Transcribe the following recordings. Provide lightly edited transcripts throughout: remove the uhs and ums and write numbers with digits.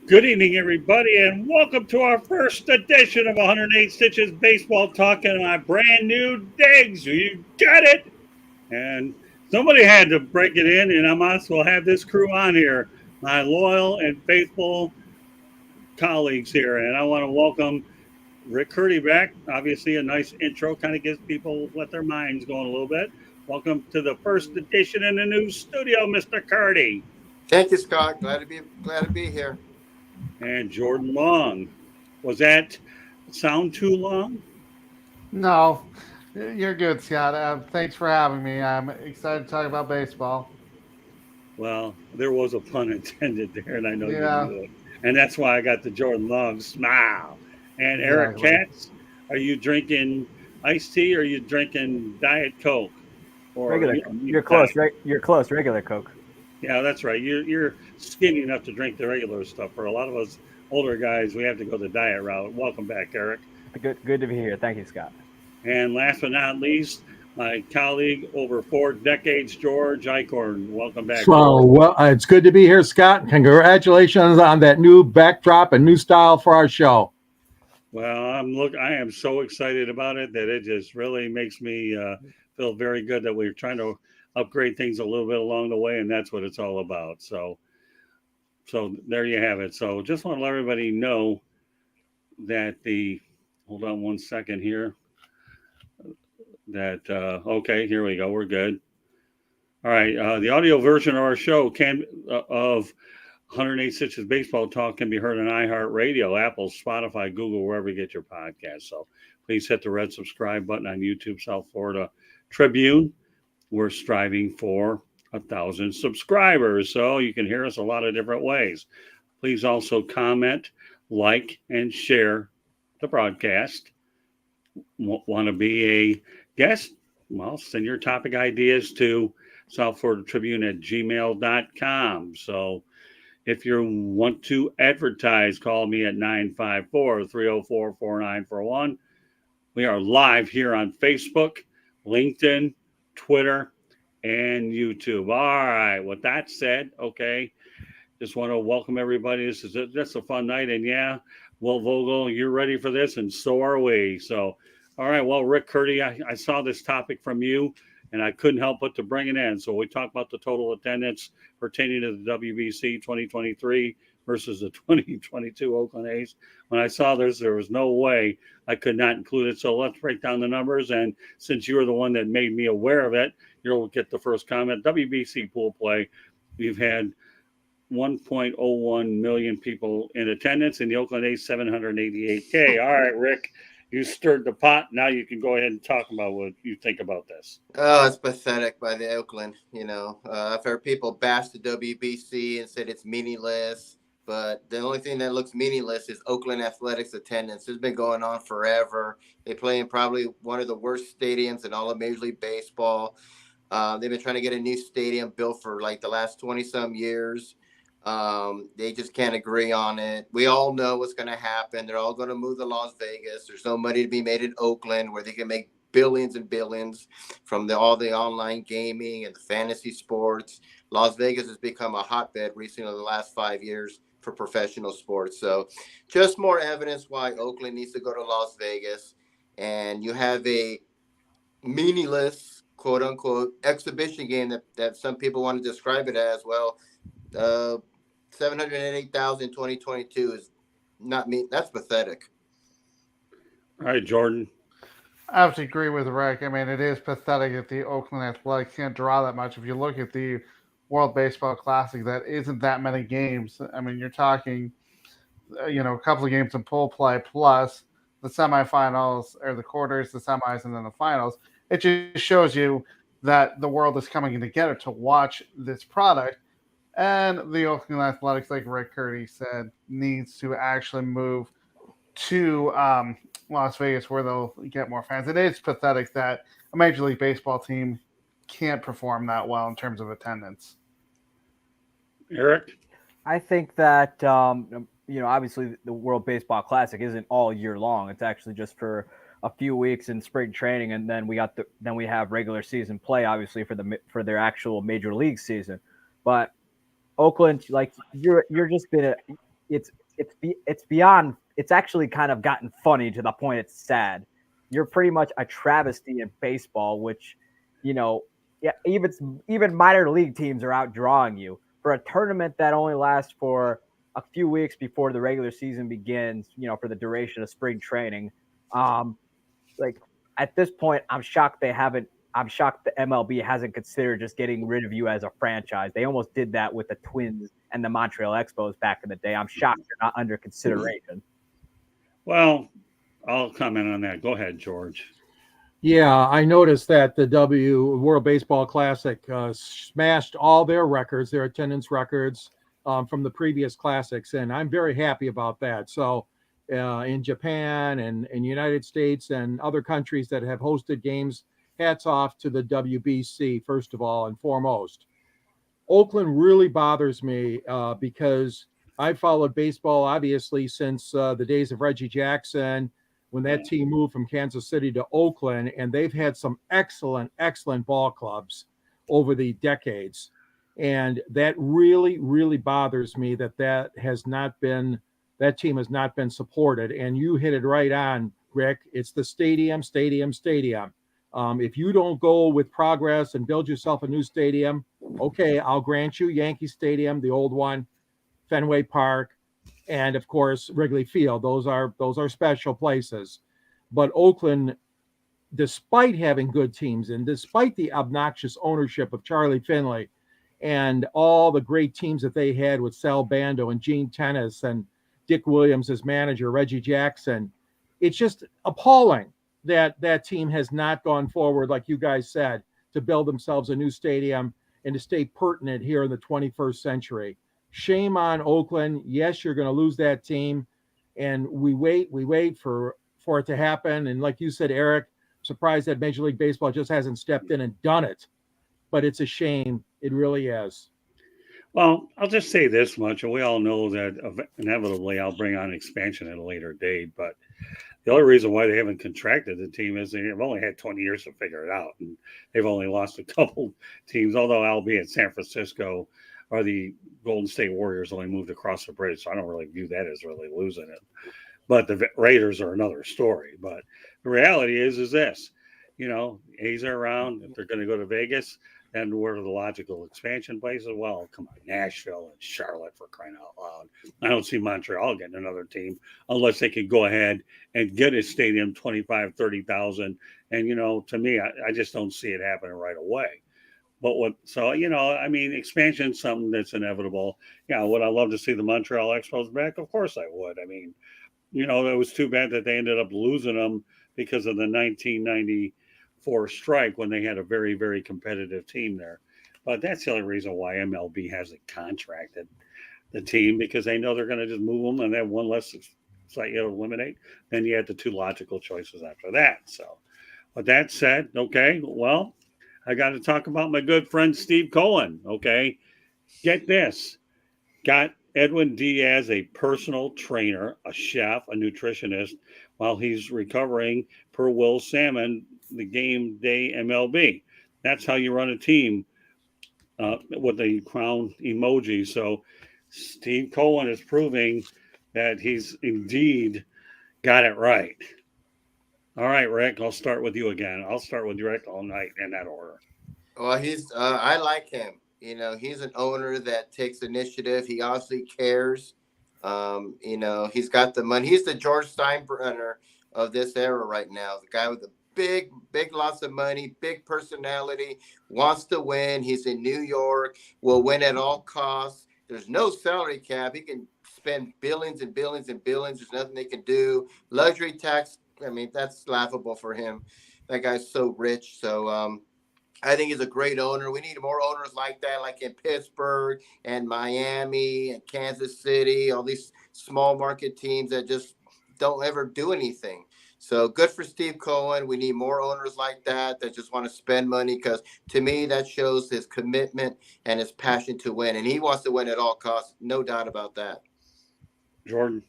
Good evening, everybody, and welcome to our first edition of 108 Stitches Baseball Talk in my brand new digs. You got it! And somebody had to break it in, and I might as well have this crew on here, my loyal and faithful colleagues here. And I want to welcome Rick Curdy back. Obviously, a nice intro kind of gets people, let their minds going a little bit. Welcome to the first edition in the new studio, Mr. Curdy. Thank you, Scott. Glad to be here. And Jordan Long. Was that sound too long? No, you're good, Scott. Thanks for having me. I'm excited to talk about baseball. Well, there was a pun intended there, and I know you Yeah, knew it. And that's why I got the Jordan Long smile. And Eric exactly. Katz, are you drinking iced tea or are you drinking Diet Coke? Or Regular. You're diet? close. You're close. Regular Coke. Yeah, that's right. You're skinny enough to drink the regular stuff. For a lot of us older guys, we have to go the diet route. Welcome back, Eric. Good to be here. Thank you, Scott. And last but not least, my colleague over 4 decades, George Eichhorn. Welcome back, So, George. it's good to be here, Scott. Congratulations on that new backdrop and new style for our show. Well, I am so excited about it that it just really makes me feel very good that we're trying to upgrade things a little bit along the way, and that's what it's all about. So there you have it. So just want to let everybody know that hold on one second here. Okay, here we go. We're good. All right, the audio version of our show of 108 Stitches Baseball Talk can be heard on iHeartRadio, Apple, Spotify, Google, wherever you get your podcasts. So please hit the red subscribe button on YouTube, South Florida Tribune. We're striving for 1,000 subscribers, so you can hear us a lot of different ways. Please also comment, like, and share the broadcast. Want to be a guest? Well, send your topic ideas to South Florida Tribune at gmail.com. So if you want to advertise, call me at 954-304-4941. We are live here on Facebook, LinkedIn, Twitter, and YouTube. All right, with that said, okay, just want to welcome everybody. This is just a fun night. And yeah, Will Vogel, you're ready for this, and so are we. So, all right, well, Rick Curdy, I saw this topic from you, and I couldn't help but to bring it in. So we talked about the total attendance pertaining to the WBC 2023 versus the 2022 Oakland A's. When I saw this, there was no way I could not include it. So let's break down the numbers. And since you were the one that made me aware of it, you'll get the first comment. WBC pool play, we've had 1.01 million people in attendance, and the Oakland A's 788K. All right, Rick, you stirred the pot. Now you can go ahead and talk about what you think about this. Oh, it's pathetic by the Oakland. I've heard people bash the WBC and said it's meaningless, but the only thing that looks meaningless is Oakland Athletics attendance. It's been going on forever. They play in probably one of the worst stadiums in all of Major League Baseball. They've been trying to get a new stadium built for like the last 20-some years. They just can't agree on it. We all know what's going to happen. They're all going to move to Las Vegas. There's no money to be made in Oakland where they can make billions and billions from all the online gaming and the fantasy sports. Las Vegas has become a hotbed recently in the last 5 years for professional sports. So just more evidence why Oakland needs to go to Las Vegas. And you have a meaningless, quote unquote, exhibition game that some people want to describe it as. Well, 708,000 in 2022 is not me. That's pathetic. All right, Jordan. I have to agree with Rick. I mean, it is pathetic that the Oakland Athletics can't draw that much. If you look at the World Baseball Classic, that isn't that many games. I mean, you're talking, a couple of games in pool play plus the semifinals or the quarters, the semis, and then the finals. It just shows you that the world is coming together to watch this product. And the Oakland Athletics, like Rick Curdy said, needs to actually move to Las Vegas where they'll get more fans. It is pathetic that a Major League Baseball team can't perform that well in terms of attendance. Eric? I think that obviously the World Baseball Classic isn't all year long. It's actually just for a few weeks in spring training, and then we have regular season play, obviously for their actual major league season. But Oakland, like you're just it's beyond. It's actually kind of gotten funny to the point it's sad. You're pretty much a travesty in baseball, which, yeah, even minor league teams are outdrawing you for a tournament that only lasts for a few weeks before the regular season begins. For the duration of spring training. Like at this point, I'm shocked the MLB hasn't considered just getting rid of you as a franchise. They almost did that with the Twins and the Montreal Expos back in the day. I'm shocked they're not under consideration. Well, I'll comment on that. Go ahead, George. Yeah, I noticed that the World Baseball Classic smashed all their records, their attendance records from the previous classics, and I'm very happy about that. So in Japan and in United States and other countries that have hosted games, hats off to the WBC, first of all and foremost. Oakland really bothers me because I've followed baseball, obviously, since the days of Reggie Jackson, when that team moved from Kansas City to Oakland, and they've had some excellent, excellent ball clubs over the decades. And that really, really bothers me that that team has not been supported. And you hit it right on, Rick. It's the stadium. If you don't go with progress and build yourself a new stadium, okay, I'll grant you Yankee Stadium, the old one, Fenway Park, and of course Wrigley Field. Those are special places. But Oakland, despite having good teams and despite the obnoxious ownership of Charlie Finley and all the great teams that they had with Sal Bando and Gene Tennis and Dick Williams as manager, Reggie Jackson, it's just appalling that team has not gone forward, like you guys said, to build themselves a new stadium and to stay pertinent here in the 21st century. Shame on Oakland. Yes, you're going to lose that team. And we wait for it to happen. And like you said, Eric, surprised that Major League Baseball just hasn't stepped in and done it. But it's a shame. It really is. Well, I'll just say this much, and we all know that inevitably I'll bring on expansion at a later date. But the only reason why they haven't contracted the team is they've only had 20 years to figure it out, and they've only lost a couple teams. Although albeit San Francisco or the Golden State Warriors only moved across the bridge, so I don't really view that as really losing it. But the Raiders are another story. But the reality is this: A's are around. If they're going to go to Vegas, and where are the logical expansion places? Well, come on, Nashville and Charlotte, for crying out loud. I don't see Montreal getting another team unless they can go ahead and get a stadium, 25, 30,000. And, to me, I just don't see it happening right away. But expansion is something that's inevitable. Yeah, would I love to see the Montreal Expos back? Of course I would. I mean, it was too bad that they ended up losing them because of the 1994 strike when they had a very, very competitive team there. But that's the only reason why MLB hasn't contracted the team, because they know they're going to just move them and have one less site you eliminate. Then you have the two logical choices after that. So with that said, okay, well, I got to talk about my good friend Steve Cohen. Okay, get this. Got Edwin Diaz a personal trainer, a chef, a nutritionist, while he's recovering per Will Salmon, the game day MLB. That's how you run a team with the crown emoji. So Steve Cohen is proving that he's indeed got it right. All right, Rick, I'll start with you again. I'll start with Rick all night in that order. Well, I like him. He's an owner that takes initiative. He obviously cares. He's got the money. He's the George Steinbrenner of this era right now. The guy with the big lots of money, big personality, wants to win. He's in New York, will win at all costs. There's no salary cap. He can spend billions and billions and billions. There's nothing they can do. Luxury tax, that's laughable for him. That guy's so rich. So I think he's a great owner. We need more owners like that, like in Pittsburgh and Miami and Kansas City, all these small market teams that just don't ever do anything. So good for Steve Cohen. We need more owners like that just want to spend money, because to me, that shows his commitment and his passion to win. And he wants to win at all costs. No doubt about that. Jordan?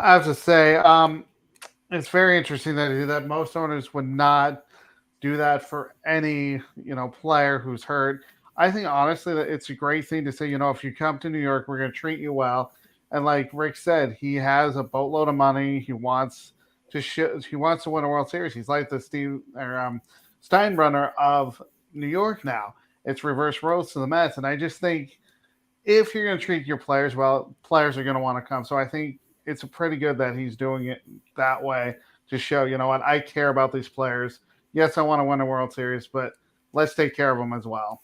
I have to say, it's very interesting that most owners would not do that for any, player who's hurt. I think honestly that it's a great thing to say, if you come to New York, we're going to treat you well. And like Rick said, he has a boatload of money. He wants he wants to win a World Series. He's like the Steinbrenner of New York now. It's reverse roads to the Mets, and I just think if you're going to treat your players well, players are going to want to come. So I think it's pretty good that he's doing it that way to show, you know what, I care about these players. Yes, I want to win a World Series, but let's take care of them as well.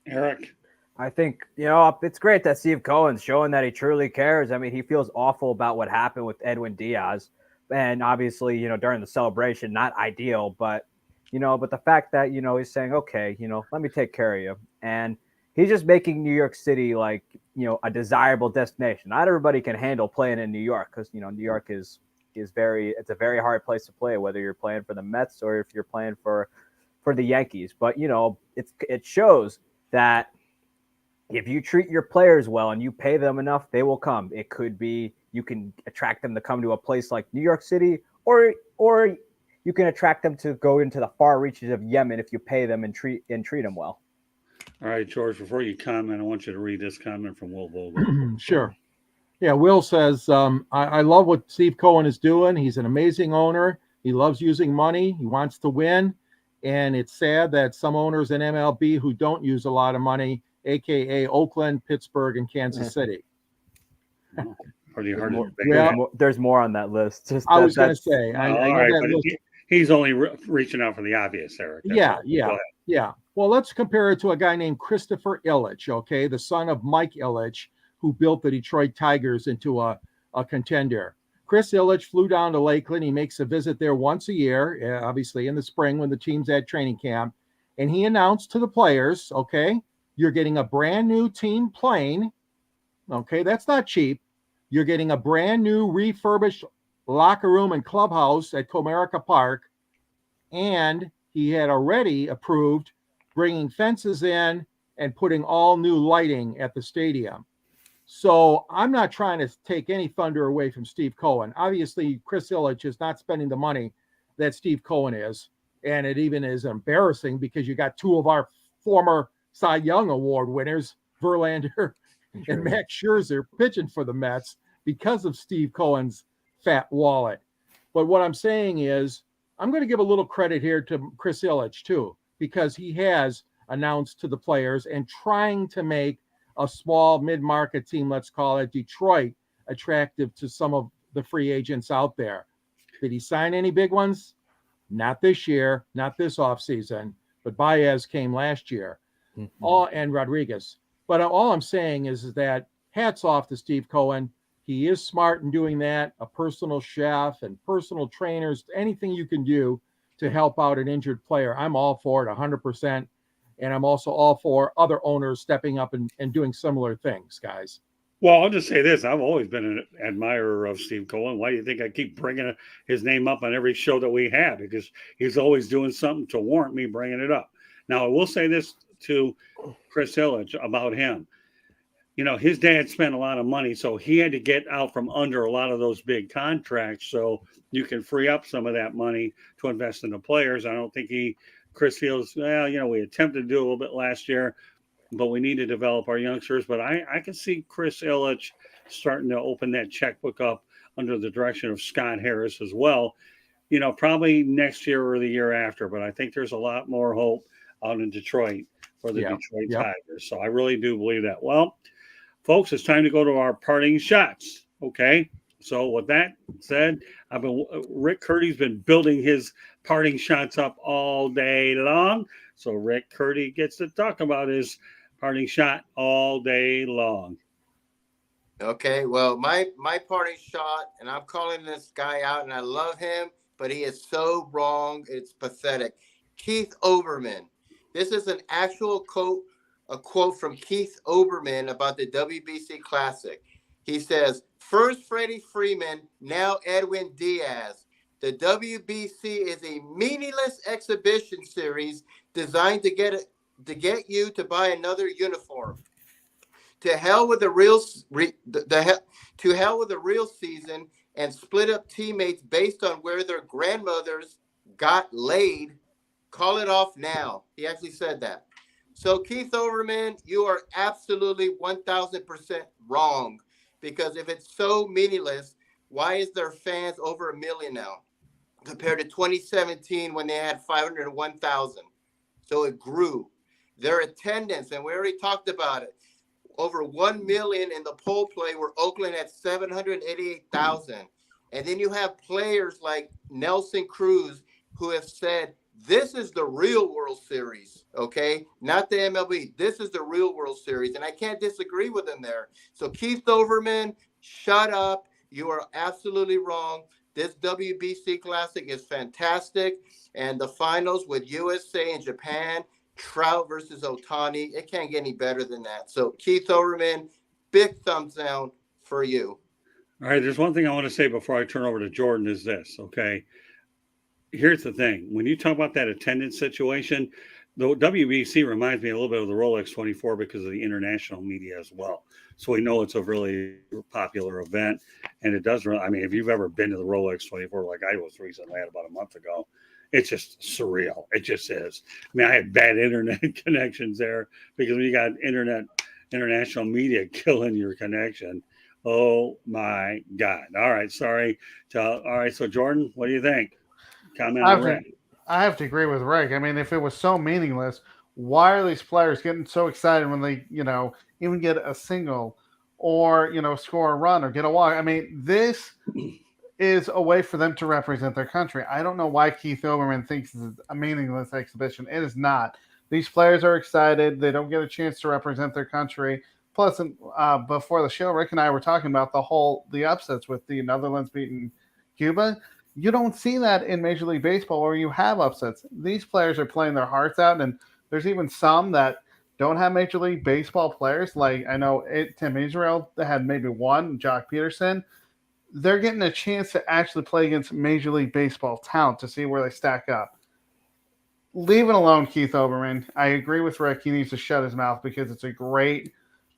Eric. I think, it's great that Steve Cohen's showing that he truly cares. I mean, he feels awful about what happened with Edwin Diaz. And obviously, during the celebration, not ideal, but the fact that, he's saying, okay, let me take care of you. And he's just making New York City like, a desirable destination. Not everybody can handle playing in New York because, New York is it's a very hard place to play, whether you're playing for the Mets or if you're playing for the Yankees. But, it shows that if you treat your players well and you pay them enough, they will come. It could be you can attract them to come to a place like New York City, or you can attract them to go into the far reaches of Yemen if you pay them and treat them well. All right, George, before you comment, I want you to read this comment from Will Vogel. Sure. Yeah, Will says, I love what Steve Cohen is doing. He's an amazing owner. He loves using money. He wants to win. And it's sad that some owners in MLB who don't use a lot of money, a.k.a. Oakland, Pittsburgh, and Kansas City. Pretty hard to well, there's more on that list. I was going to say. He's only reaching out for the obvious, Eric. Yeah. Well, let's compare it to a guy named Christopher Ilitch, okay, the son of Mike Ilitch, who built the Detroit Tigers into a contender. Chris Ilitch flew down to Lakeland. He makes a visit there once a year, obviously in the spring when the team's at training camp. And he announced to the players, okay, you're getting a brand new team plane. Okay, that's not cheap. You're getting a brand new refurbished locker room and clubhouse at Comerica Park. And he had already approved bringing fences in and putting all new lighting at the stadium. So I'm not trying to take any thunder away from Steve Cohen. Obviously, Chris Ilitch is not spending the money that Steve Cohen is. And it even is embarrassing because you got two of our former Cy Young Award winners, Verlander and Max Scherzer, pitching for the Mets because of Steve Cohen's fat wallet. But what I'm saying is, I'm going to give a little credit here to Chris Ilitch too, because he has announced to the players and trying to make a small mid-market team, let's call it Detroit, attractive to some of the free agents out there. Did he sign any big ones? Not this year, not this offseason, but Baez came last year. And Rodriguez. But all I'm saying is that hats off to Steve Cohen. He is smart in doing that, a personal chef and personal trainers, anything you can do to help out an injured player. I'm all for it 100%. And I'm also all for other owners stepping up and doing similar things, guys. Well, I'll just say this. I've always been an admirer of Steve Cohen. Why do you think I keep bringing his name up on every show that we have? Because he's always doing something to warrant me bringing it up. Now, I will say this to Chris Ilitch about him. His dad spent a lot of money, so he had to get out from under a lot of those big contracts so you can free up some of that money to invest in the players. I don't think Chris feels, we attempted to do a little bit last year, but we need to develop our youngsters. But I can see Chris Ilitch starting to open that checkbook up under the direction of Scott Harris as well, probably next year or the year after. But I think there's a lot more hope out in Detroit for the Detroit Tigers. So I really do believe that. Well, folks, it's time to go to our parting shots. Okay. So with that said, Rick Curdy's been building his parting shots up all day long. So Rick Curdy gets to talk about his parting shot all day long. Okay, well, my parting shot, and I'm calling this guy out, and I love him, but he is so wrong. It's pathetic. Keith Olbermann. This is an actual quote, a quote from Keith Olbermann about the WBC Classic. He says, "First Freddie Freeman, now Edwin Diaz. The WBC is a meaningless exhibition series designed to get you to buy another uniform. To hell with the real season and split up teammates based on where their grandmothers got laid. Call it off now." He actually said that. So Keith Olbermann, you are absolutely 1,000% wrong. because if it's so meaningless, why is there fans over 1 million now compared to 2017 when they had 501,000? So it grew. Their attendance, and we already talked about it, over 1 million in the pole play, where Oakland had 788,000. And then you have players like Nelson Cruz who have said, this is the real World Series, okay? Not the MLB. This is the real World Series. And I can't disagree with him there. So Keith Overman, shut up. You are absolutely wrong. This WBC Classic is fantastic. And the finals with USA and Japan, Trout versus Ohtani, it can't get any better than that. So Keith Overman, big thumbs down for you. All right, there's one thing I want to say before I turn over to Jordan is this, okay? Here's the thing. When you talk about that attendance situation, the WBC reminds me a little bit of the Rolex 24 because of the international media as well. So we know it's a really popular event, and it does really, I mean, if you've ever been to the Rolex 24 like I was recently, about a month ago, it's just surreal. It just is. I mean, I had bad internet connections there because when you got international media killing your connection, oh my God. All right, sorry. All right, so Jordan, what do you think? Comment on that. I have to agree with Rick. I mean, if it was so meaningless, why are these players getting so excited when they, even get a single or, score a run or get a walk? I mean, this is a way for them to represent their country. I don't know why Keith Olbermann thinks it's a meaningless exhibition. It is not. These players are excited. They don't get a chance to represent their country. Plus, before the show, Rick and I were talking about the upsets with the Netherlands beating Cuba. You don't see that in Major League Baseball where you have upsets. These players are playing their hearts out, and there's even some that don't have Major League Baseball players. Like I know Tim Israel had maybe one, Jock Peterson. They're getting a chance to actually play against Major League Baseball talent to see where they stack up. Leave it alone, Keith Olbermann. I agree with Rick. He needs to shut his mouth because it's a great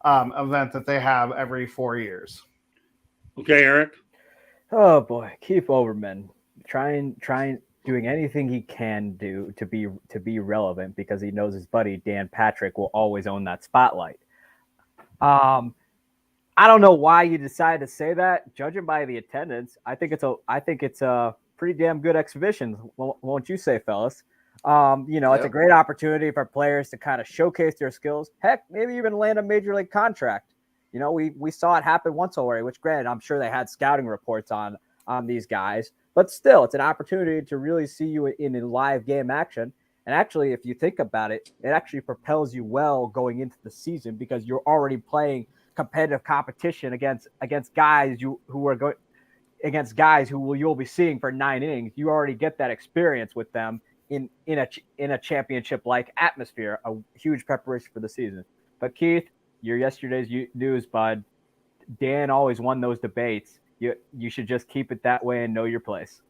event that they have every 4 years. Okay, Eric. Oh boy, Keith Olbermann trying doing anything he can do to be relevant because he knows his buddy Dan Patrick will always own that spotlight. I don't know why you decided to say that. Judging by the attendance, I think it's a pretty damn good exhibition. Won't you say, fellas? It's a great opportunity for players to kind of showcase their skills. Heck, maybe even land a major league contract. We saw it happen once already, which granted, I'm sure they had scouting reports on these guys, but still, it's an opportunity to really see you in a live game action. And actually, if you think about it, it actually propels you well going into the season because you're already playing competitive competition against guys against guys who you'll be seeing for 9 innings. You already get that experience with them in a championship like atmosphere, a huge preparation for the season. But Keith, you're yesterday's news, bud. Dan always won those debates. You should just keep it that way and know your place.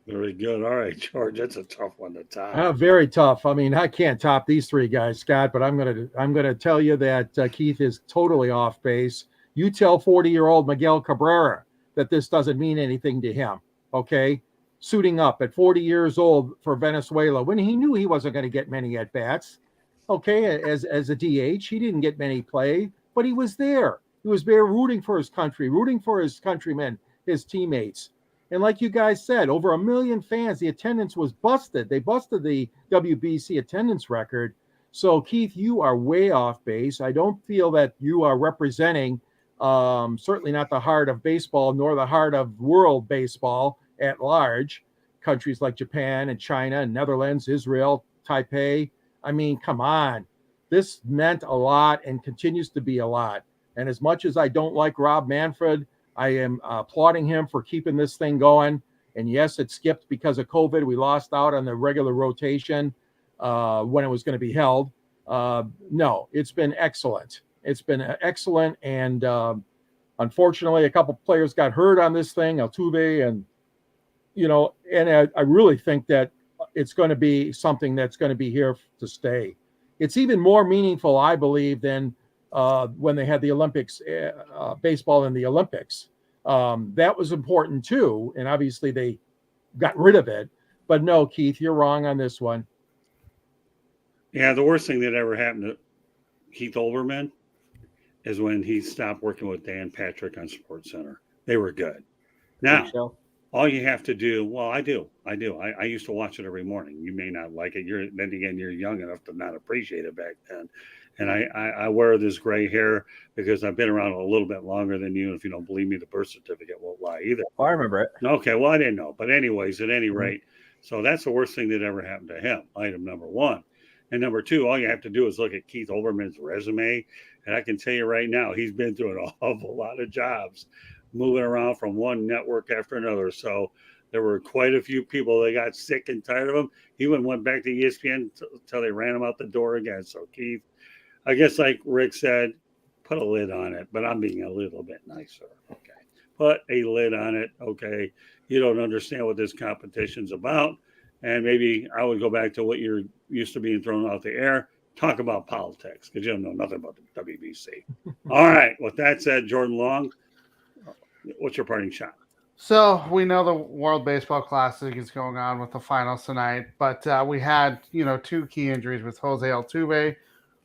Very good. All right, George, that's a tough one to top. Very tough. I mean, I can't top these three guys, Scott. But I'm gonna tell you that Keith is totally off base. You tell 40-year-old Miguel Cabrera that this doesn't mean anything to him. Okay, suiting up at 40 years old for Venezuela when he knew he wasn't going to get many at bats. Okay, as a DH, he didn't get many play, but he was there. He was there rooting for his country, rooting for his countrymen, his teammates. And like you guys said, over 1 million fans, the attendance was busted. They busted the WBC attendance record. So, Keith, you are way off base. I don't feel that you are representing certainly not the heart of baseball, nor the heart of world baseball at large. Countries like Japan and China and Netherlands, Israel, Taipei. I mean, come on. This meant a lot and continues to be a lot. And as much as I don't like Rob Manfred, I am applauding him for keeping this thing going. And yes, it skipped because of COVID. We lost out on the regular rotation when it was going to be held. No, it's been excellent. It's been excellent. And unfortunately, a couple players got hurt on this thing, Altuve, and, and I really think that it's going to be something that's going to be here to stay. It's even more meaningful, I believe, than when they had the Olympics, baseball in the Olympics. That was important too. And obviously they got rid of it. But no, Keith, you're wrong on this one. Yeah, the worst thing that ever happened to Keith Olbermann is when he stopped working with Dan Patrick on Sports Center. They were good. Now, Good show. all you have to do, well, I do. I used to watch it every morning. You may not like it. Then again, you're young enough to not appreciate it back then. And I wear this gray hair because I've been around a little bit longer than you. And if you don't believe me, the birth certificate won't lie either. Oh, I remember it. Okay, well, I didn't know. But anyways, at any rate, so that's the worst thing that ever happened to him, item number one. And number two, all you have to do is look at Keith Olbermann's resume. And I can tell you right now, he's been through an awful lot of jobs, moving around from one network after another. So there were quite a few people that got sick and tired of him. He went back to ESPN until they ran him out the door again. So Keith, I guess like Rick said, put a lid on it, but I'm being a little bit nicer. Okay. Put a lid on it. Okay. You don't understand what this competition's about. And maybe I would go back to what you're used to being thrown out the air. Talk about politics because you don't know nothing about the WBC. All right. With that said, Jordan Long, what's your parting shot? So we know the World Baseball Classic is going on with the finals tonight, but we had, two key injuries with Jose Altuve,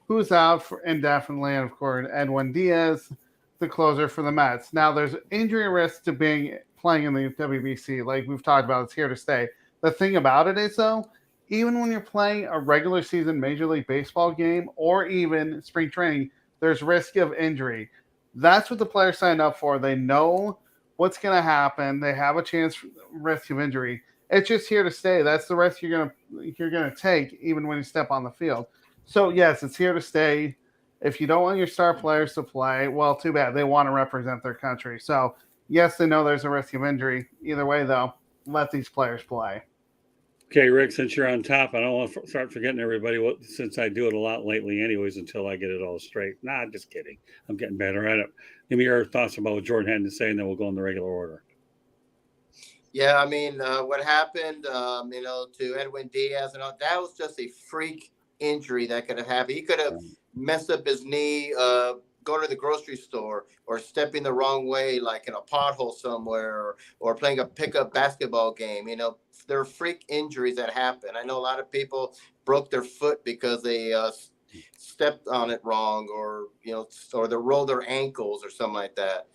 who's out for indefinitely, and of course Edwin Diaz, the closer for the Mets. Now there's injury risk to playing in the WBC, like we've talked about. It's here to stay. The thing about it is, though, even when you're playing a regular season Major League Baseball game or even spring training, there's risk of injury. That's what the players signed up for. They know what's going to happen. They have a chance for risk of injury. It's just here to stay. That's the risk you're gonna take even when you step on the field. So yes, it's here to stay. If you don't want your star players to play, well, too bad. They want to represent their country. So yes, they know there's a risk of injury. Either way, though, let these players play. Okay, Rick, since you're on top, I don't want to start forgetting everybody since I do it a lot lately anyways until I get it all straight. Nah, just kidding. I'm getting better at it. Give me your thoughts about what Jordan had to say, and then we'll go in the regular order. Yeah, I mean, what happened, to Edwin Diaz and all, that was just a freak injury that could have happened. He could have messed up his knee, going to the grocery store or stepping the wrong way, like in a pothole somewhere, or playing a pickup basketball game. There are freak injuries that happen. I know a lot of people broke their foot because they stepped on it wrong, or they rolled their ankles or something like that.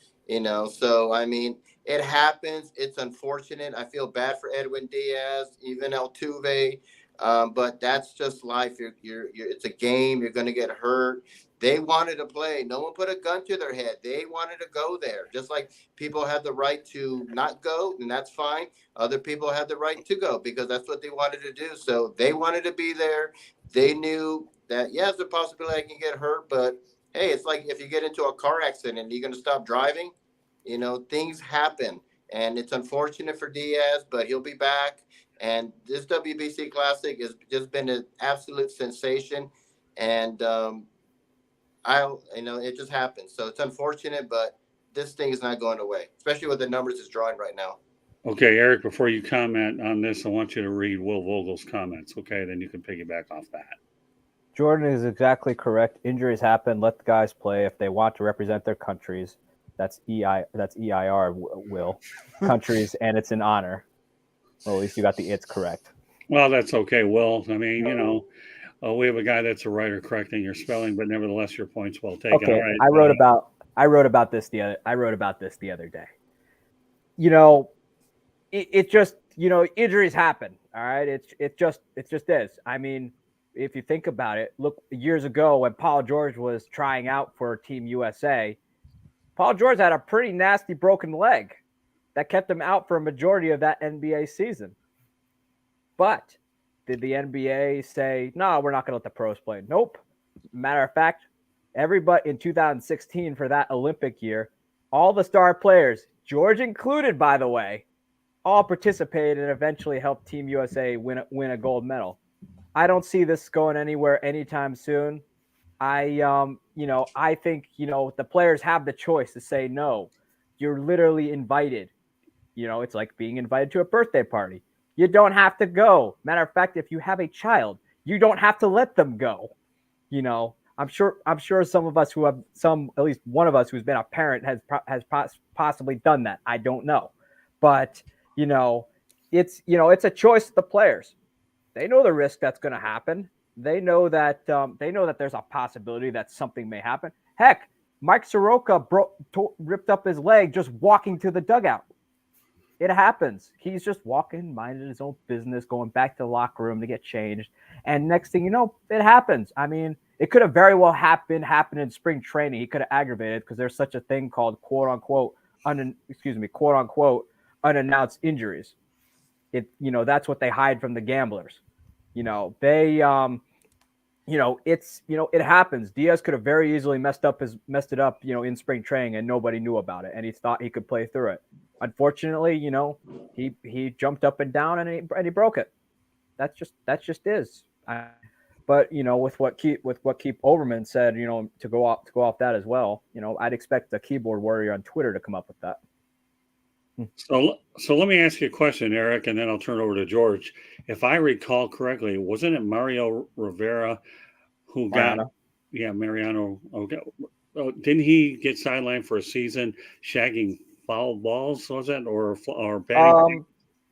So I mean, it happens. It's unfortunate. I feel bad for Edwin Diaz, even Altuve, but that's just life. It's a game. You're going to get hurt. They wanted to play. No one put a gun to their head. They wanted to go there. Just like people have the right to not go, and that's fine. Other people have the right to go because that's what they wanted to do. So they wanted to be there. They knew that, there's a possibility I can get hurt, but hey, it's like if you get into a car accident, you're going to stop driving. Things happen, and it's unfortunate for Diaz, but he'll be back. And this WBC Classic has just been an absolute sensation. And it just happens. So it's unfortunate, but this thing is not going away, especially with the numbers it's drawing right now. Okay, Eric, before you comment on this, I want you to read Will Vogel's comments. Okay, then you can piggyback off that. Jordan is exactly correct. Injuries happen. Let the guys play if they want to represent their countries. That's EIR, Will. Countries, and it's an honor. Well, at least you got the it's correct. Well, that's okay, Will. I mean, we have a guy that's a writer correcting your spelling, but nevertheless, your point's well taken. Okay, All right, I wrote about this the other day. It just injuries happen. All right, it just is. I mean, if you think about it, look, years ago when Paul George was trying out for Team USA, Paul George had a pretty nasty broken leg that kept him out for a majority of that NBA season. But did the NBA say, no, we're not going to let the pros play? Nope. Matter of fact, everybody in 2016 for that Olympic year, all the star players, George included, by the way, all participated and eventually helped Team USA win a gold medal. I don't see this going anywhere anytime soon. I think, the players have the choice to say no. You're literally invited. It's like being invited to a birthday party. You don't have to go. Matter of fact, if you have a child, you don't have to let them go. I'm sure some of us who have at least one of us who's been a parent has possibly done that. I don't know. But, it's a choice of the players. They know the risk that's going to happen. They know that there's a possibility that something may happen. Heck, Mike Soroka ripped up his leg just walking to the dugout. It happens. He's just walking, minding his own business, going back to the locker room to get changed. And next thing you know, it happens. I mean, it could have very well happened in spring training. He could have aggravated because there's such a thing called quote unquote unannounced injuries. That's what they hide from the gamblers. It happens. Diaz could have very easily messed it up, in spring training, and nobody knew about it, and he thought he could play through it. Unfortunately, he jumped up and down and he broke it. That's just is. But with what Keith Olbermann said, to go off that as well, I'd expect the keyboard warrior on Twitter to come up with that. So let me ask you a question, Eric, and then I'll turn it over to George. If I recall correctly, wasn't it Mario Rivera who Mariano. Mariano? Okay. Didn't he get sidelined for a season shagging foul balls? Was it or batting?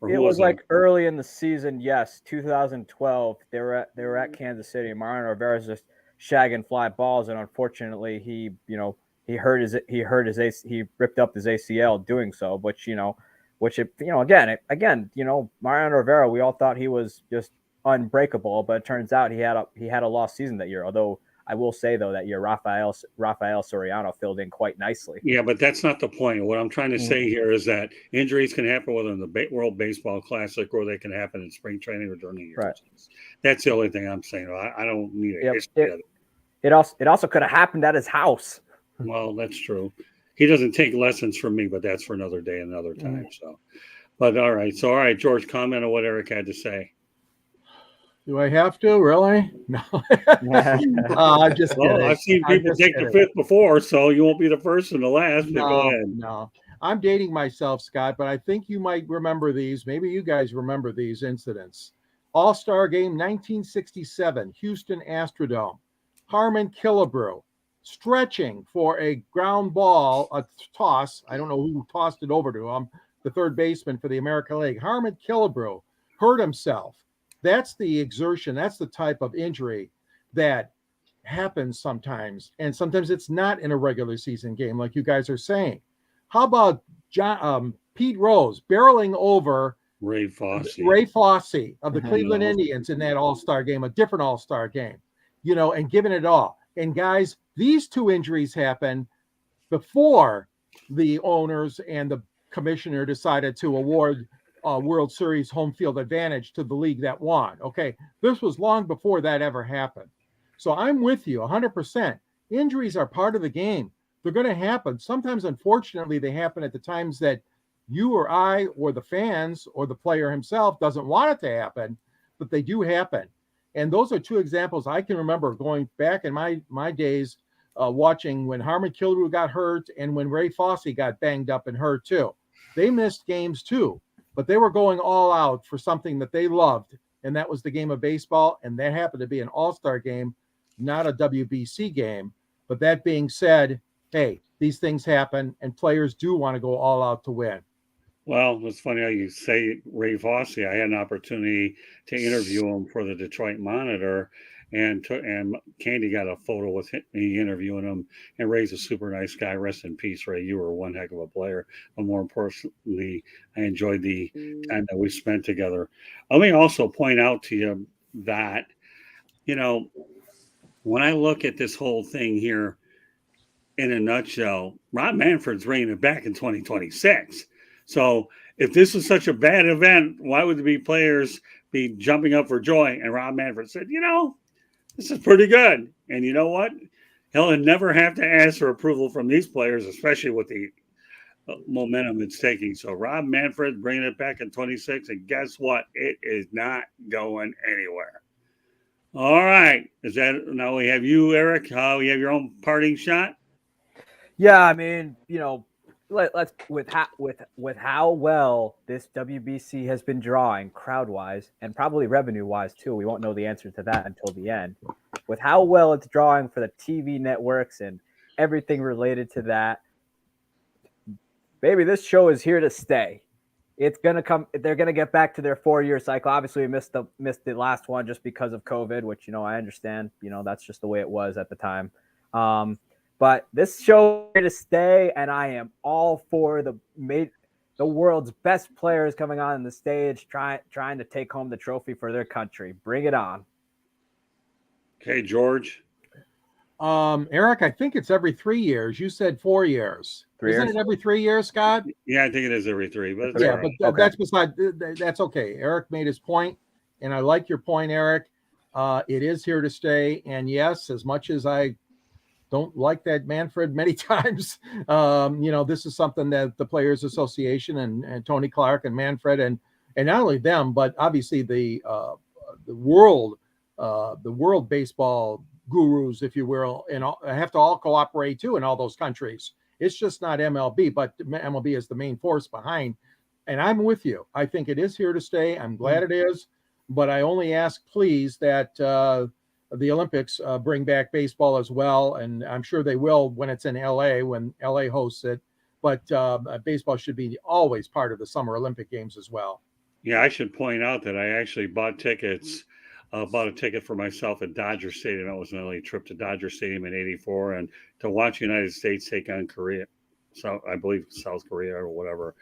It was like early in the season. Yes, 2012. They were at Kansas City. And Mariano Rivera's just shagging fly balls, and unfortunately, he ripped up his ACL doing so. Mariano Rivera, we all thought he was just unbreakable, but it turns out he had a lost season that year. Although I will say though that year Rafael Soriano filled in quite nicely. Yeah, but that's not the point. What I'm trying to say here is that injuries can happen whether in the World Baseball Classic or they can happen in spring training or during the year. Right. That's the only thing I'm saying. I don't need a history of it. It also could have happened at his house. Well, that's true. He doesn't take lessons from me, but that's for another day, another time. So, but all right. So, all right, George, comment on what Eric had to say. Do I have to? Really? No. I'm just kidding. Well, I've seen people take the fifth before, so you won't be the first and the last. But go ahead. No. I'm dating myself, Scott, but I think you might remember these. Maybe you guys remember these incidents. All-Star Game 1967, Houston Astrodome. Harmon Killebrew stretching for a ground ball, a toss. I don't know who tossed it over to him, the third baseman for the American League. Harmon Killebrew hurt himself. That's the exertion. That's the type of injury that happens sometimes. And sometimes it's not in a regular season game, like you guys are saying. How about Pete Rose barreling over Ray Fosse of the Cleveland Indians in that All-Star game, a different All-Star game, and giving it all. And guys, these two injuries happened before the owners and the commissioner decided to award World Series home field advantage to the league that won. Okay, this was long before that ever happened. So I'm with you 100%. Injuries are part of the game. They're going to happen. Sometimes, unfortunately, they happen at the times that you or I or the fans or the player himself doesn't want it to happen, but they do happen. And those are two examples I can remember going back in my days watching when Harmon Killebrew got hurt and when Ray Fosse got banged up and hurt too. They missed games too, but they were going all out for something that they loved, and that was the game of baseball, and that happened to be an all-star game, not a WBC game. But that being said, hey, these things happen, and players do want to go all out to win. Well, it's funny how you say Ray Fosse. I had an opportunity to interview him for the Detroit Monitor, and Candy got a photo with me interviewing him. And Ray's a super nice guy. Rest in peace, Ray. You were one heck of a player. But more importantly, I enjoyed the time that we spent together. Let me also point out to you that, when I look at this whole thing here in a nutshell, Rob Manfred's bringing it back in 2026. So if this was such a bad event, why would the players be jumping up for joy? And Rob Manfred said, this is pretty good. And you know what? He'll never have to ask for approval from these players, especially with the momentum it's taking. So Rob Manfred bringing it back in 26. And guess what? It is not going anywhere. All right. Now we have you, Eric. We have your own parting shot. Yeah, I mean, let's with how well this WBC has been drawing crowd-wise and probably revenue-wise too. We won't know the answer to that until the end. With how well it's drawing for the TV networks and everything related to that, baby, this show is here to stay. It's gonna come. They're gonna get back to their 4-year cycle. Obviously, we missed the last one just because of COVID, which I understand. That's just the way it was at the time. But this show is here to stay, and I am all for the world's best players coming on the stage, trying to take home the trophy for their country. Bring it on. Okay, George. Eric, I think it's every 3 years. You said 4 years. 3 Isn't years? it every 3 years, Scott? Yeah, I think it is every 3, but it's Yeah, all right. but Okay. that's beside. That's okay. Eric made his point, and I like your point, Eric. It is here to stay, and yes, as much as I don't like that Manfred many times, this is something that the Players Association and Tony Clark and Manfred and not only them, but obviously the world baseball gurus, if you will, and have to all cooperate too in all those countries. It's just not MLB, but MLB is the main force behind. And I'm with you. I think it is here to stay. I'm glad it is, but I only ask, please, that the Olympics bring back baseball as well, and I'm sure they will when it's in LA, when LA hosts it. But baseball should be always part of the Summer Olympic Games as well. Yeah, I should point out that I actually bought a ticket for myself at Dodger Stadium. That was my only trip to Dodger Stadium in '84, and to watch the United States take on Korea. So I believe South Korea or whatever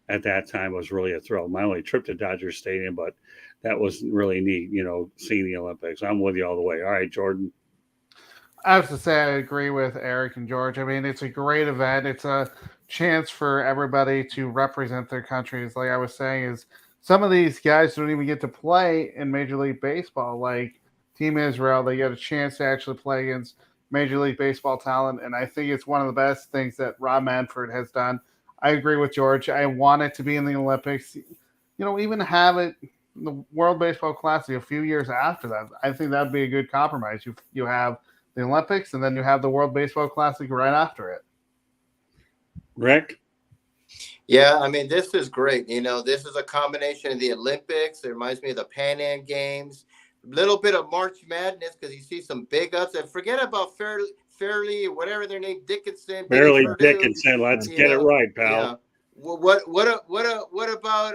at that time was really a thrill. My only trip to Dodger Stadium, but that was really neat, seeing the Olympics. I'm with you all the way. All right, Jordan. I have to say I agree with Eric and George. I mean, it's a great event. It's a chance for everybody to represent their countries. Like I was saying, is some of these guys don't even get to play in Major League Baseball. Like Team Israel, they get a chance to actually play against Major League Baseball talent, and I think it's one of the best things that Rob Manfred has done. I agree with George. I want it to be in the Olympics. Even have it in the World Baseball Classic a few years after that. I think that'd be a good compromise. You have the Olympics, and then you have the World Baseball Classic right after it. Rick? Yeah, I mean, this is great. This is a combination of the Olympics. It reminds me of the Pan Am Games. A little bit of March Madness because you see some big ups. And forget about Fairleigh, whatever their name, Dickinson. Fairleigh Dickinson. Let's get it right, pal. Yeah. What about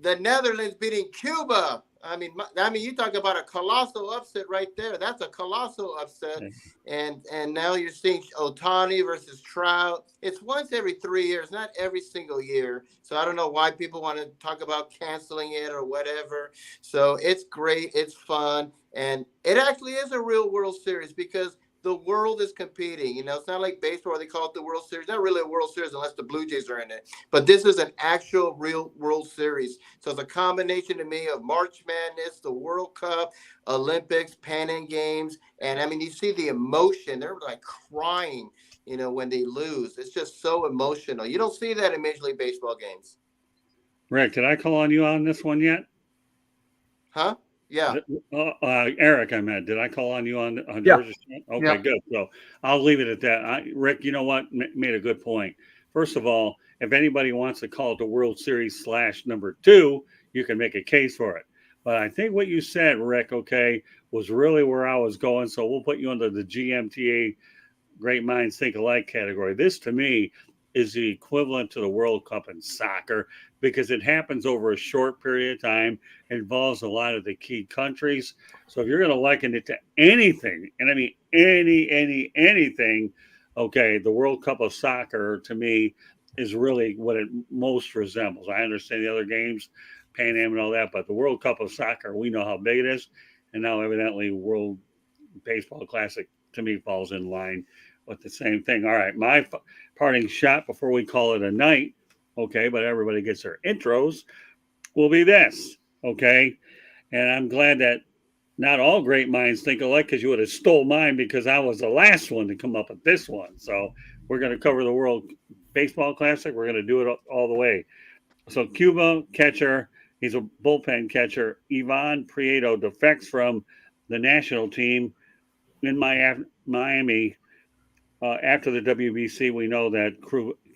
the Netherlands beating Cuba? I mean, you talk about a colossal upset right there. That's a colossal upset. And now you're seeing Ohtani versus Trout. It's once every 3 years, not every single year. So I don't know why people want to talk about canceling it or whatever. So it's great. It's fun. And it actually is a real World Series because the world is competing. It's not like baseball where they call it the World Series. Not really a World Series unless the Blue Jays are in it. But this is an actual real World Series. So it's a combination to me of March Madness, the World Cup, Olympics, Pan Am Games. And, I mean, you see the emotion. They're like crying, when they lose. It's just so emotional. You don't see that in Major League Baseball games. Rick, did I call on you on this one yet? Huh? Yeah. Eric, I meant. Did I call on you on Yeah. George's? Okay, good. So I'll leave it at that. Rick, you know what? Made a good point. First of all, if anybody wants to call it the World Series /2, you can make a case for it. But I think what you said, Rick, was really where I was going. So we'll put you under the GMTA Great Minds Think Alike category. This, to me, is the equivalent to the World Cup in soccer because it happens over a short period of time, involves a lot of the key countries. So if you're going to liken it to anything, and I mean anything, the World Cup of soccer to me is really what it most resembles. I understand the other games, Pan Am and all that, but the World Cup of soccer, we know how big it is. And now evidently World Baseball Classic to me falls in line with the same thing. All right, my parting shot before we call it a night, but everybody gets their intros, will be this, And I'm glad that not all great minds think alike because you would have stole mine because I was the last one to come up with this one. So we're going to cover the World Baseball Classic. We're going to do it all the way. So Cuba catcher, he's a bullpen catcher. Ivan Prieto defects from the national team in Miami. After the WBC, we know that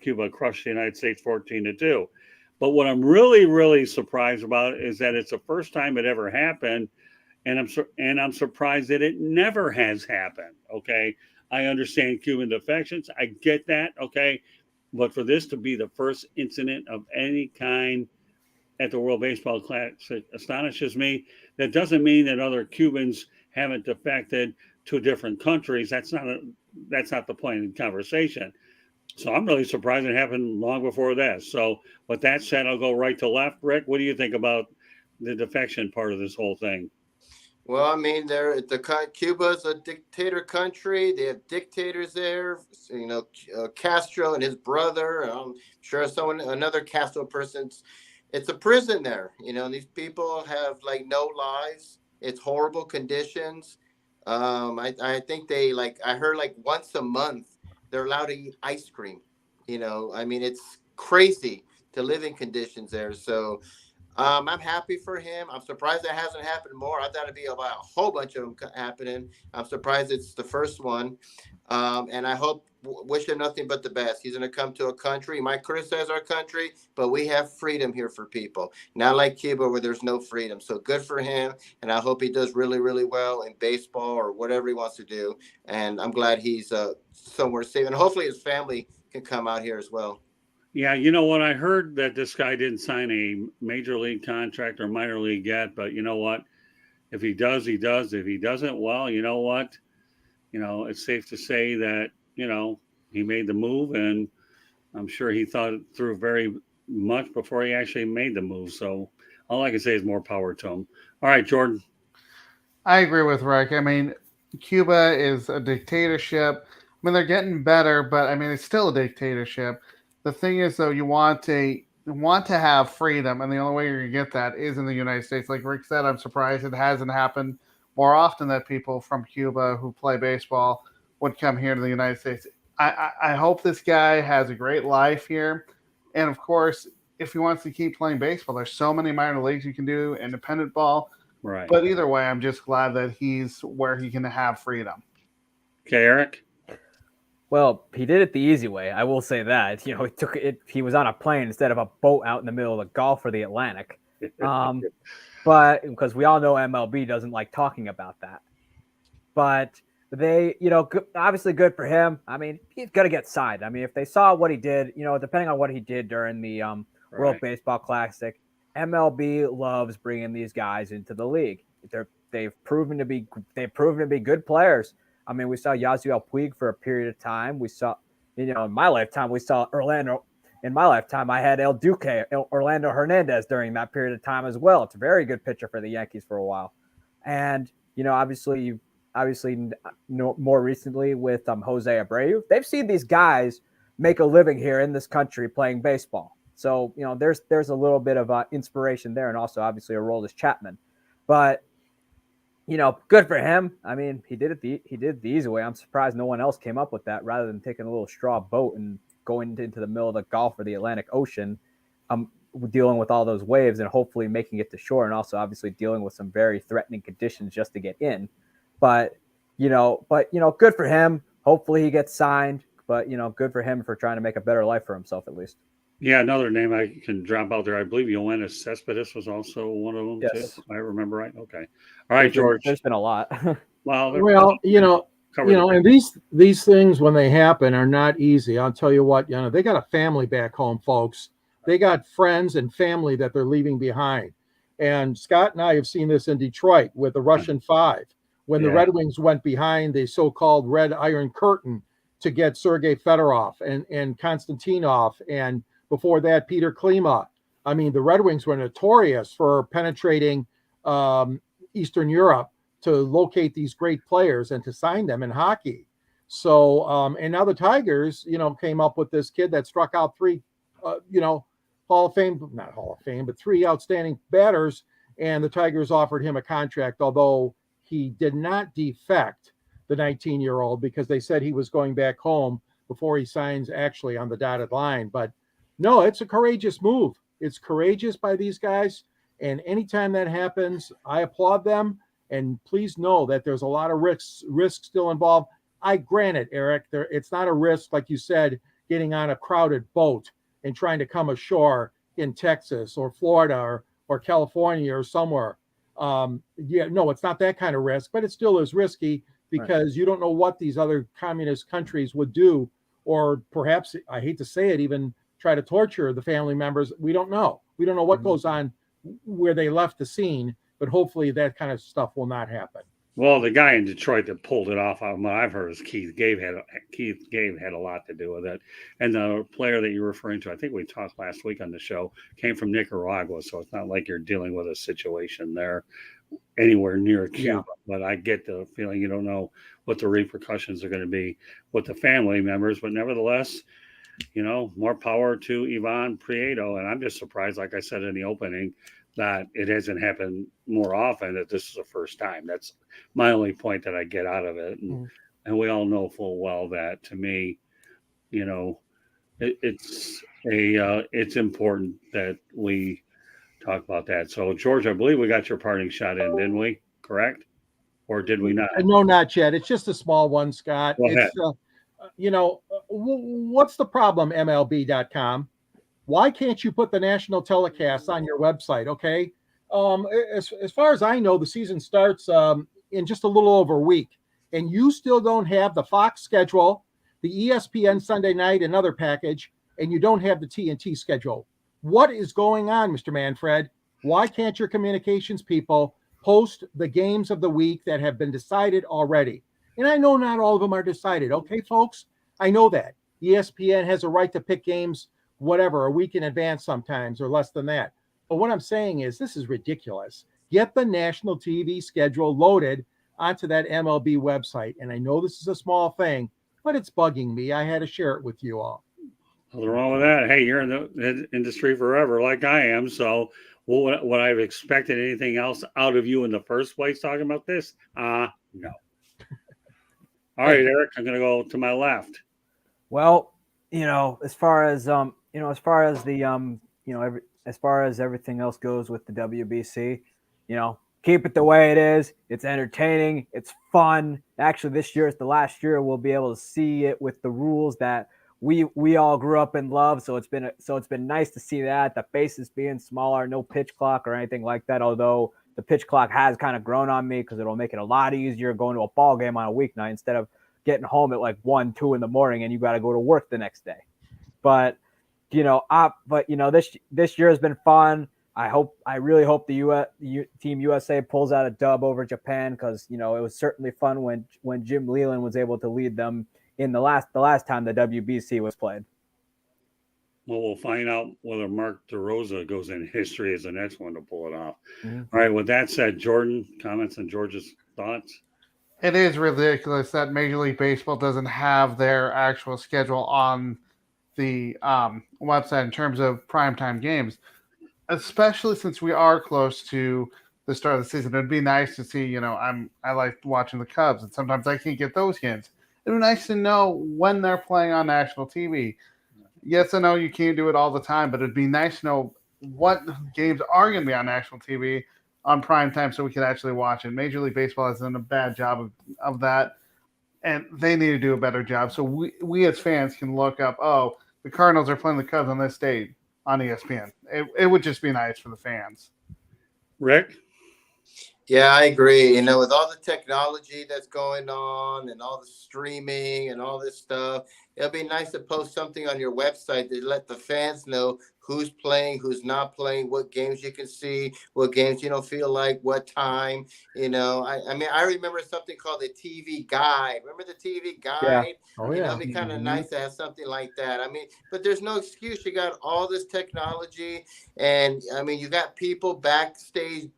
Cuba crushed the United States 14-2. But what I'm really, really surprised about is that it's the first time it ever happened, and I'm surprised that it never has happened. I understand Cuban defections, I get that. But for this to be the first incident of any kind at the World Baseball Classic astonishes me. That doesn't mean that other Cubans haven't defected to different countries. That's not that's not the point of the conversation. So I'm really surprised it happened long before that. So with that said, I'll go right to left. Rick, what do you think about the defection part of this whole thing? Well, I mean, Cuba's a dictator country. They have dictators there. You know, Castro and his brother. I'm sure another Castro person. It's a prison there. You know, these people have like no lives. It's horrible conditions. I think I heard like once a month they're allowed to eat ice cream. You know, I mean, it's crazy to live in conditions there. So I'm happy for him. I'm surprised that hasn't happened more. I thought it'd be about a whole bunch of them happening. I'm surprised it's the first one. And I wish him nothing but the best. He's going to come to a country. He might criticize our country, but we have freedom here for people. Not like Cuba where there's no freedom. So good for him. And I hope he does really, really well in baseball or whatever he wants to do. And I'm glad he's somewhere safe. And hopefully his family can come out here as well. Yeah, you know what? I heard that this guy didn't sign a major league contract or minor league yet, but you know what? If he does, he does. If he doesn't, well, you know what? You know, it's safe to say that, you know, he made the move, and I'm sure he thought it through very much before he actually made the move. So all I can say is more power to him. All right, Jordan. I agree with Rick. I mean, Cuba is a dictatorship. I mean, they're getting better, but I mean, it's still a dictatorship. The thing is, though, you want to have freedom, and the only way you're going to get that is in the United States. Like Rick said, I'm surprised it hasn't happened more often that people from Cuba who play baseball would come here to the United States. I hope this guy has a great life here. And, of course, if he wants to keep playing baseball, there's so many minor leagues you can do, independent ball. Right. But either way, I'm just glad that he's where he can have freedom. Okay, Eric. Well, he did it the easy way. I will say that. You know, he took it. He was on a plane instead of a boat out in the middle of the Gulf or the Atlantic. But because we all know MLB doesn't like talking about that. But they, you know, obviously good for him. I mean, he's gonna get signed. I mean, if they saw what he did, you know, depending on what he did during the World Baseball Classic, MLB loves bringing these guys into the league. They've proven to be good players. I mean, we saw Yasiel Puig for a period of time. We saw, you know, in my lifetime, we saw Orlando. In my lifetime, I had Orlando Hernandez during that period of time as well. It's a very good pitcher for the Yankees for a while. And, you know, obviously more recently with Jose Abreu, they've seen these guys make a living here in this country playing baseball. So, you know, there's a little bit of inspiration there, and also obviously Aroldis Chapman. But, you know, good for him. I mean, he did it the easy way. I'm surprised no one else came up with that rather than taking a little straw boat and going into the middle of the Gulf or the Atlantic Ocean, dealing with all those waves and hopefully making it to shore, and also obviously dealing with some very threatening conditions just to get in. But you know, good for him. Hopefully he gets signed. But you know, good for him for trying to make a better life for himself at least. Yeah, another name I can drop out there. I believe Yoenis Cespedes was also one of them, yes. too. I remember right. Okay. All right, George. There's been a lot. Well, you know, and these things when they happen are not easy. I'll tell you what, you know, they got a family back home, folks. They got friends and family that they're leaving behind. And Scott and I have seen this in Detroit with the Russian Five when the Red Wings went behind the so-called Red Iron Curtain to get Sergei Fedorov and Konstantinov, and before that, Peter Klima. I mean, the Red Wings were notorious for penetrating Eastern Europe to locate these great players and to sign them in hockey. So, and now the Tigers, you know, came up with this kid that struck out three, you know, not Hall of Fame, but three outstanding batters. And the Tigers offered him a contract, although he did not defect, the 19-year-old, because they said he was going back home before he signs actually on the dotted line. But no, it's a courageous move. It's courageous by these guys. And anytime that happens, I applaud them. And please know that there's a lot of risks still involved. I grant it, Eric. It's not a risk, like you said, getting on a crowded boat and trying to come ashore in Texas or Florida or California or somewhere. No, it's not that kind of risk, but it still is risky because you don't know what these other communist countries would do, or perhaps, I hate to say it, even try to torture the family members. We don't know. We don't know what goes on where they left the scene, but hopefully that kind of stuff will not happen. Well, the guy in Detroit that pulled it off, what I've heard is Keith Gave had a lot to do with it, and the player that you're referring to, I think we talked last week on the show, came from Nicaragua, so it's not like you're dealing with a situation there anywhere near Cuba. But I get the feeling you don't know what the repercussions are going to be with the family members, but nevertheless, more power to Ivan Prieto, and I'm just surprised, like I said in the opening, that it hasn't happened more often, that this is the first time. That's my only point that I get out of it. And we all know full well that, to me, it's important that we talk about that. So, George, I believe we got your parting shot in, didn't we? Correct? Or did we not? No, not yet. It's just a small one, Scott. Go ahead. What's the problem, MLB.com? Why can't you put the national telecast on your website? Okay. As far as I know, the season starts in just a little over a week, and you still don't have the Fox schedule, the ESPN Sunday night and other package, and you don't have the TNT schedule. What is going on, Mr. Manfred? Why can't your communications people post the games of the week that have been decided already? And I know not all of them are decided. Okay, folks? I know that. ESPN has a right to pick games whatever, a week in advance sometimes, or less than that. But what I'm saying is this is ridiculous. Get the national TV schedule loaded onto that MLB website. And I know this is a small thing, but it's bugging me. I had to share it with you all. Nothing wrong with that. Hey, you're in the industry forever like I am. So would I have expected anything else out of you in the first place talking about this? No. All right, Eric, I'm going to go to my left. Well, as far as as far as everything else goes with the WBC, keep it the way it is. It's entertaining. It's fun. Actually, this year is the last year we'll be able to see it with the rules that we all grew up and loved. So it's been nice to see that the bases being smaller, no pitch clock or anything like that. Although the pitch clock has kind of grown on me because it'll make it a lot easier going to a ball game on a weeknight instead of getting home at like 1, 2 in the morning and you got to go to work the next day. But this year has been fun. I really hope the Team USA pulls out a dub over Japan because it was certainly fun when Jim Leland was able to lead them in the last time the WBC was played. Well, we'll find out whether Mark DeRosa goes in history as the next one to pull it off. Mm-hmm. All right. With that said, Jordan, comments on George's thoughts? It is ridiculous that Major League Baseball doesn't have their actual schedule on the website in terms of primetime games, especially since we are close to the start of the season. It'd be nice to see, I like watching the Cubs, and sometimes I can't get those games. It'd be nice to know when they're playing on national TV. Yes, I know you can't do it all the time, but it'd be nice to know what games are going to be on national TV on prime time so we can actually watch it. Major League Baseball has done a bad job of that, and they need to do a better job. So we as fans can look up, the Cardinals are playing the Cubs on this date on ESPN. It would just be nice for the fans. Rick? Yeah, I agree. With all the technology that's going on and all the streaming and all this stuff, it'll be nice to post something on your website to let the fans know who's playing, who's not playing, what games you can see, what games you don't feel like, what time. I remember something called the TV Guide. Remember the TV Guide? Yeah. Oh, yeah. It'd be kind of nice to have something like that. But there's no excuse. You got all this technology, and you got people backstage.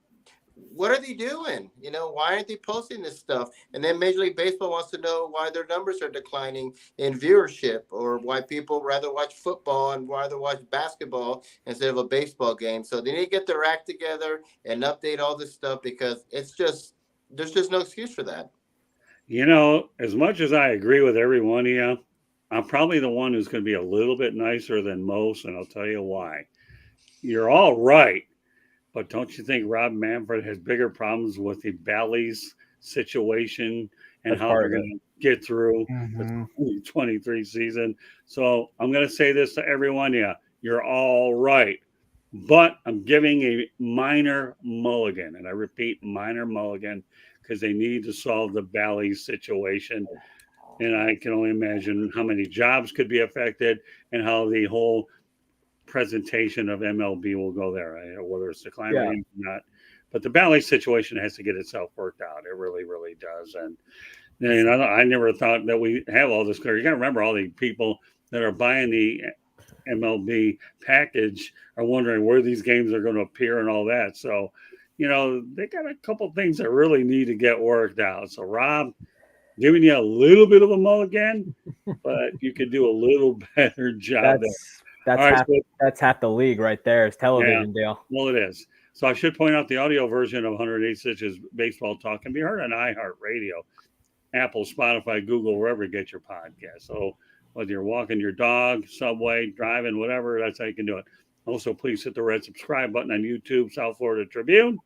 What are they doing? Why aren't they posting this stuff? And then Major League Baseball wants to know why their numbers are declining in viewership, or why people rather watch football and rather watch basketball instead of a baseball game. So they need to get their act together and update all this stuff, because there's just no excuse for that. As much as I agree with every one of you, I'm probably the one who's going to be a little bit nicer than most, and I'll tell you why. You're all right. But don't you think Rob Manfred has bigger problems with the Bally's situation and how they're going to get through the 2023 season? So I'm going to say this to everyone. Yeah, you're all right. But I'm giving a minor mulligan. And I repeat, minor mulligan, because they need to solve the Bally's situation. And I can only imagine how many jobs could be affected and how the whole presentation of MLB will go there, whether it's the climate or not. But the ballet situation has to get itself worked out. It really, really does. And I never thought that we have all this clear. You got to remember all the people that are buying the MLB package are wondering where these games are going to appear and all that. So, they got a couple things that really need to get worked out. So, Rob, giving you a little bit of a mulligan, but you could do a little better job That's half the league right there is television deal. Well, it is. So I should point out the audio version of 108 Stitches Baseball Talk can be heard on iHeartRadio, Apple, Spotify, Google, wherever you get your podcast. So whether you're walking your dog, subway, driving, whatever, that's how you can do it. Also, please hit the red subscribe button on YouTube, South Florida Tribune.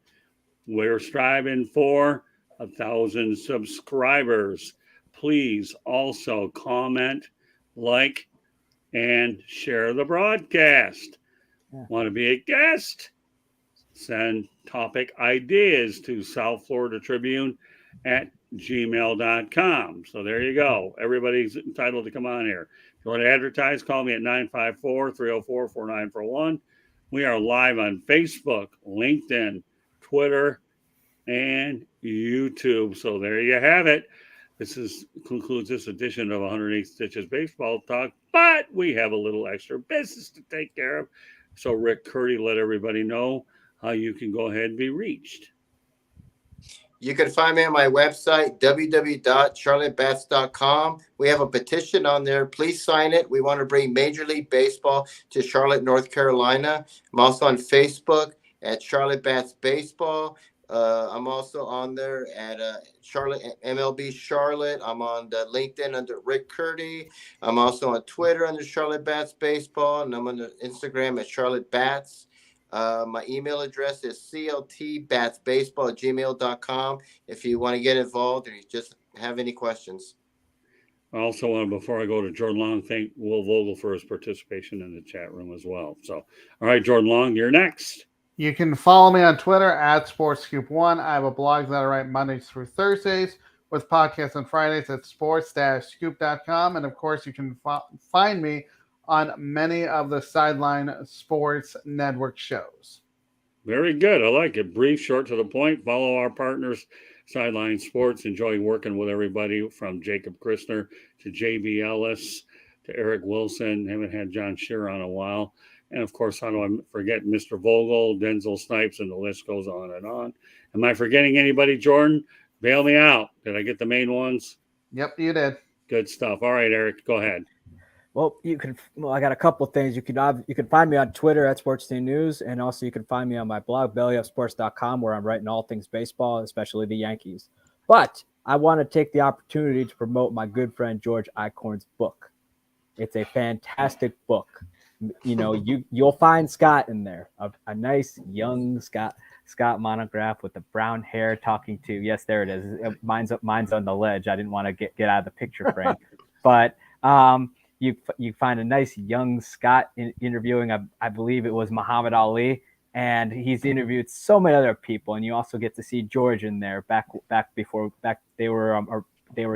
We're striving for 1,000 subscribers. Please also comment, like, and share the broadcast. Yeah. Want to be a guest? Send topic ideas to South Florida Tribune at gmail.com. So there you go. Everybody's entitled to come on here. If you want to advertise, call me at 954-304-4941. We are live on Facebook, LinkedIn, Twitter, and YouTube. So there you have it. This concludes this edition of 108 Stitches Baseball Talk, but we have a little extra business to take care of. So Rick Curdy, let everybody know how you can go ahead and be reached. You can find me on my website, www.charlottebats.com. We have a petition on there. Please sign it. We want to bring Major League Baseball to Charlotte, North Carolina. I'm also on Facebook at Charlotte Bats Baseball. I'm also on there at Charlotte MLB Charlotte. I'm on the LinkedIn under Rick Curdy. I'm also on Twitter under Charlotte Bats Baseball, and I'm on the Instagram at Charlotte Bats. My email address is cltbatsbaseball@gmail.com if you want to get involved or you just have any questions. I also want to, before I go to Jordan Long, thank Will Vogel for his participation in the chat room as well. So, all right, Jordan Long, you're next. You can follow me on Twitter at SportsScoop1. I have a blog that I write Mondays through Thursdays with podcasts on Fridays at sports-scoop.com. And, of course, you can find me on many of the Sideline Sports Network shows. Very good. I like it. Brief, short, to the point. Follow our partners, Sideline Sports. Enjoy working with everybody from Jacob Christner to JB Ellis to Eric Wilson. Haven't had John Shearer on a while. And, of course, how do I forget Mr. Vogel, Denzel Snipes, and the list goes on and on. Am I forgetting anybody, Jordan? Bail me out. Did I get the main ones? Yep, you did. Good stuff. All right, Eric, go ahead. Well, I got a couple of things. You can find me on Twitter at Sports Team News, and also you can find me on my blog, bellyupsports.com, where I'm writing all things baseball, especially the Yankees. But I want to take the opportunity to promote my good friend George Eichhorn's book. It's a fantastic book. You'll find Scott in there, a nice young Scott monograph with the brown hair talking to. Yes, there it is. Mine's on the ledge. I didn't want to get out of the picture frame, but you find a nice young Scott interviewing, I believe it was Muhammad Ali, and he's interviewed so many other people, and you also get to see George in there back they were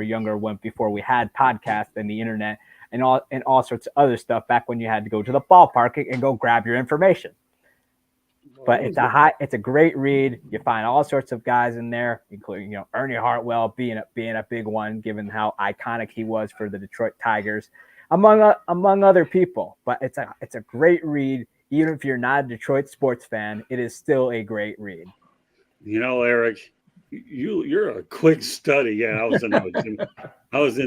younger before we had podcasts and the internet and all sorts of other stuff back when you had to go to the ballpark and go grab your information. But it's a great read. You find all sorts of guys in there, including Ernie Hartwell being a big one, given how iconic he was for the Detroit Tigers, among other people. But it's a great read. Even if you're not a Detroit sports fan, it is still a great read. Eric, you're a quick study. Yeah, I was in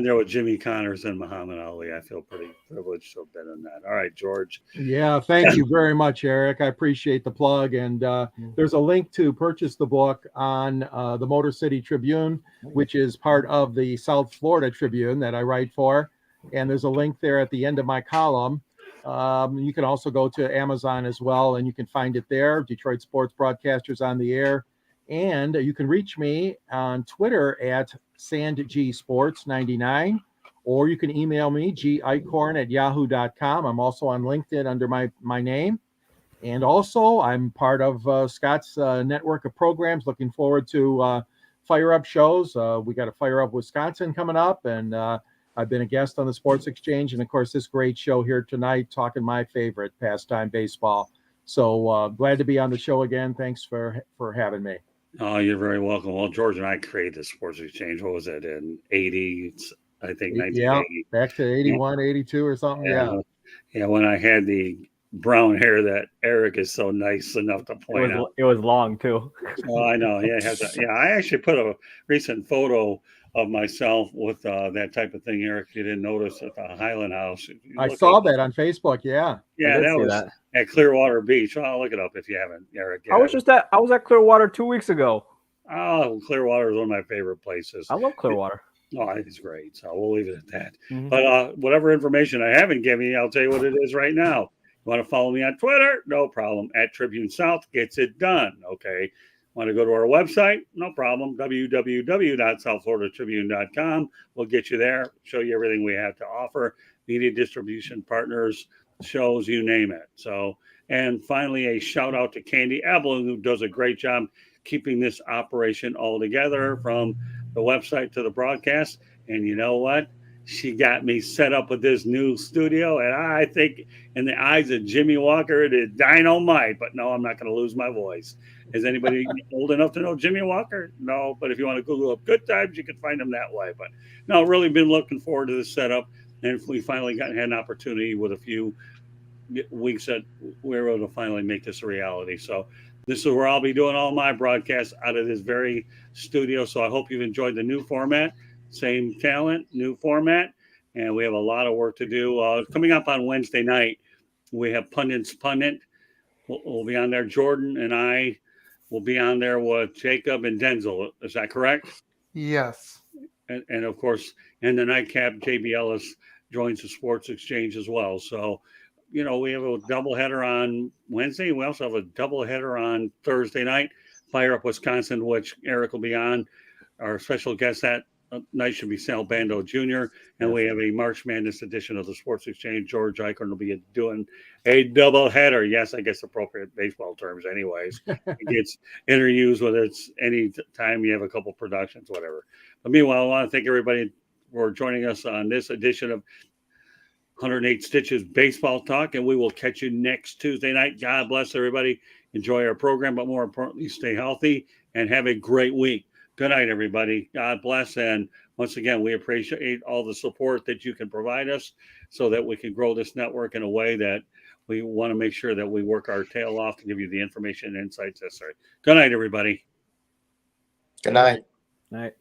there with Jimmy Connors and Muhammad Ali. I feel pretty privileged to have been in that. All right, George. Yeah, thank you very much, Eric. I appreciate the plug. And there's a link to purchase the book on the Motor City Tribune, which is part of the South Florida Tribune that I write for. And there's a link there at the end of my column. You can also go to Amazon as well, and you can find it there. Detroit Sports Broadcasters on the Air. And you can reach me on Twitter at SandGSports99, or you can email me, geichhorn@yahoo.com. I'm also on LinkedIn under my name. And also, I'm part of Scott's network of programs. Looking forward to Fire Up shows. We got a Fire Up Wisconsin coming up, and I've been a guest on the Sports Exchange. And, of course, this great show here tonight, talking my favorite pastime, baseball. So glad to be on the show again. Thanks for having me. Oh, you're very welcome. Well, George and I created the Sports Exchange. What was it in 80? I think Yeah, 1980. back to 81, 82 or something. Yeah. Yeah, when I had the brown hair that Eric is so nice enough to point out. It was long too. Oh, I know. Yeah, I actually put a recent photo of myself with that type of thing, Eric. If you didn't notice at the Highland House. I saw that on Facebook. Yeah. Yeah, that was at Clearwater Beach. I'll look it up if you haven't, Eric. I was at Clearwater 2 weeks ago. Oh, Clearwater is one of my favorite places. I love Clearwater. Oh, I think it's great. So we'll leave it at that. Mhm. But whatever information I haven't given you, I'll tell you what it is right now. You want to follow me on Twitter? No problem. At Tribune South gets it done. Okay. Want to go to our website? No problem. www.southfloridatribune.com. We'll get you there, show you everything we have to offer, media distribution partners, shows, you name it. So, and finally, a shout out to Candy Evelyn, who does a great job keeping this operation all together from the website to the broadcast. And you know what? She got me set up with this new studio. And I think in the eyes of Jimmy Walker, it is dynamite. But no, I'm not going to lose my voice. Is anybody old enough to know Jimmy Walker? No. But if you want to Google up Good Times, you can find him that way. But no, really been looking forward to this setup. And if we finally had an opportunity with a few weeks that we were able to finally make this a reality. So this is where I'll be doing all my broadcasts out of this very studio. So I hope you've enjoyed the new format. Same talent, new format. And we have a lot of work to do. Coming up on Wednesday night, we have Pundit's Pundit. We'll be on there. Jordan and I will be on there with Jacob and Denzel. Is that correct? Yes. And of course, in the nightcap, JB Ellis joins the Sports Exchange as well. So, you know, we have a doubleheader on Wednesday. We also have a doubleheader on Thursday night. Fire Up Wisconsin, which Eric will be on. Our special guest that night should be Sal Bando Jr. And we have a March Madness edition of the Sports Exchange. George Eichorn will be doing a doubleheader. Yes, I guess appropriate baseball terms anyways. He gets interviews, whether it's any time you have a couple productions, whatever. But meanwhile, I want to thank everybody for joining us on this edition of 108 Stitches Baseball Talk, and we will catch you next Tuesday night. God bless everybody. Enjoy our program, but more importantly, stay healthy and have a great week. Good night, everybody. God bless. And once again, we appreciate all the support that you can provide us so that we can grow this network in a way that we want to make sure that we work our tail off to give you the information and insights necessary. Good night, everybody. Good night. Night.